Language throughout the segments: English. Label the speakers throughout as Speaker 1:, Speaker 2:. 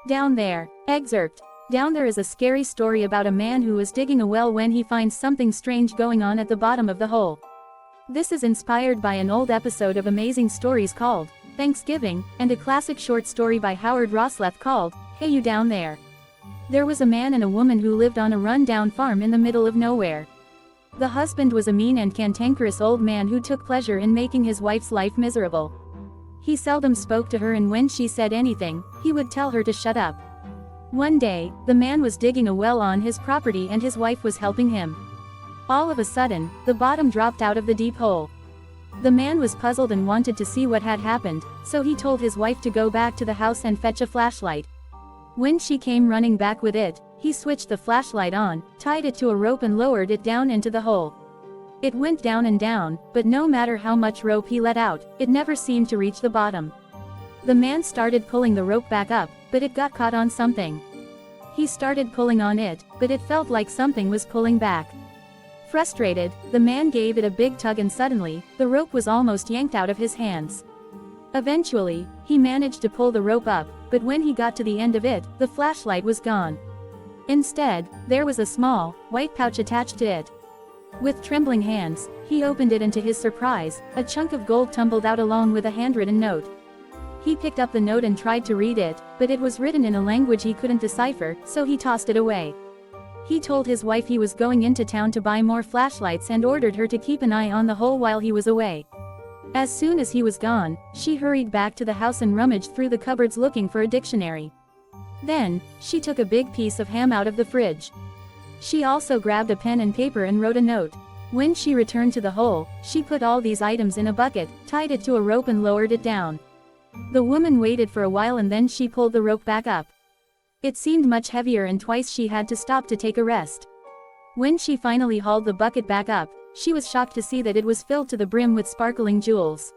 Speaker 1: Down there. Excerpt. Down there is a scary story about a man who is digging a well when he finds something strange going on at the bottom of the hole. This is inspired by an old episode of Amazing Stories called Thanksgiving, and a classic short story by Howard Rosleth called Hey You Down There. There was a man and a woman who lived on a run-down farm in the middle of nowhere. The husband was a mean and cantankerous old man who took pleasure in making his wife's life miserable. He seldom spoke to her, and when she said anything, he would tell her to shut up. One day, the man was digging a well on his property and his wife was helping him. All of a sudden, the bottom dropped out of the deep hole. The man was puzzled and wanted to see what had happened, so he told his wife to go back to the house and fetch a flashlight. When she came running back with it, he switched the flashlight on, tied it to a rope and lowered it down into the hole. It went down and down, but no matter how much rope he let out, it never seemed to reach the bottom. The man started pulling the rope back up, but it got caught on something. He started pulling on it, but it felt like something was pulling back. Frustrated, the man gave it a big tug and suddenly, the rope was almost yanked out of his hands. Eventually, he managed to pull the rope up, but when he got to the end of it, the flashlight was gone. Instead, there was a small, white pouch attached to it. With trembling hands, he opened it and to his surprise, a chunk of gold tumbled out along with a handwritten note. He picked up the note and tried to read it, but it was written in a language he couldn't decipher, so he tossed it away. He told his wife he was going into town to buy more flashlights and ordered her to keep an eye on the hole while he was away. As soon as he was gone, she hurried back to the house and rummaged through the cupboards looking for a dictionary. Then, she took a big piece of ham out of the fridge. She also grabbed a pen and paper and wrote a note. When she returned to the hole, she put all these items in a bucket, tied it to a rope and lowered it down. The woman waited for a while and then she pulled the rope back up. It seemed much heavier and twice she had to stop to take a rest. When she finally hauled the bucket back up, she was shocked to see that it was filled to the brim with sparkling jewels.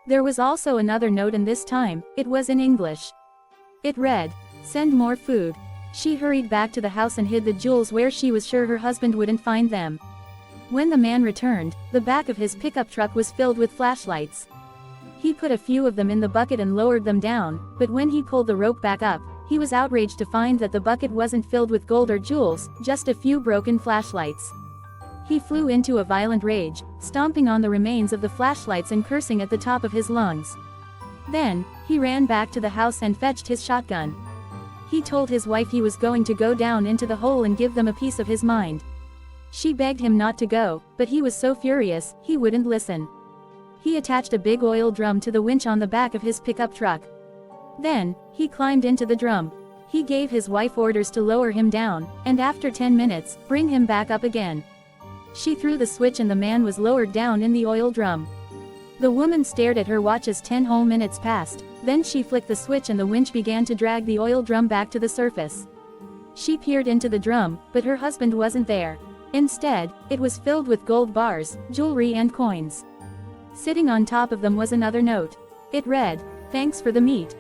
Speaker 1: There was also another note, and this time, it was in English. It read, "Send more food." She hurried back to the house and hid the jewels where she was sure her husband wouldn't find them. When the man returned, the back of his pickup truck was filled with flashlights. He put a few of them in the bucket and lowered them down, but when he pulled the rope back up, he was outraged to find that the bucket wasn't filled with gold or jewels, just a few broken flashlights. He flew into a violent rage, stomping on the remains of the flashlights and cursing at the top of his lungs. Then, he ran back to the house and fetched his shotgun. He told his wife he was going to go down into the hole and give them a piece of his mind. She begged him not to go, but he was so furious, he wouldn't listen. He attached a big oil drum to the winch on the back of his pickup truck. Then, he climbed into the drum. He gave his wife orders to lower him down, and after 10 minutes, bring him back up again. She threw the switch and the man was lowered down in the oil drum. The woman stared at her watch as 10 whole minutes passed, then she flicked the switch and the winch began to drag the oil drum back to the surface. She peered into the drum, but her husband wasn't there. Instead, it was filled with gold bars, jewelry and coins. Sitting on top of them was another note. It read, "Thanks for the meat.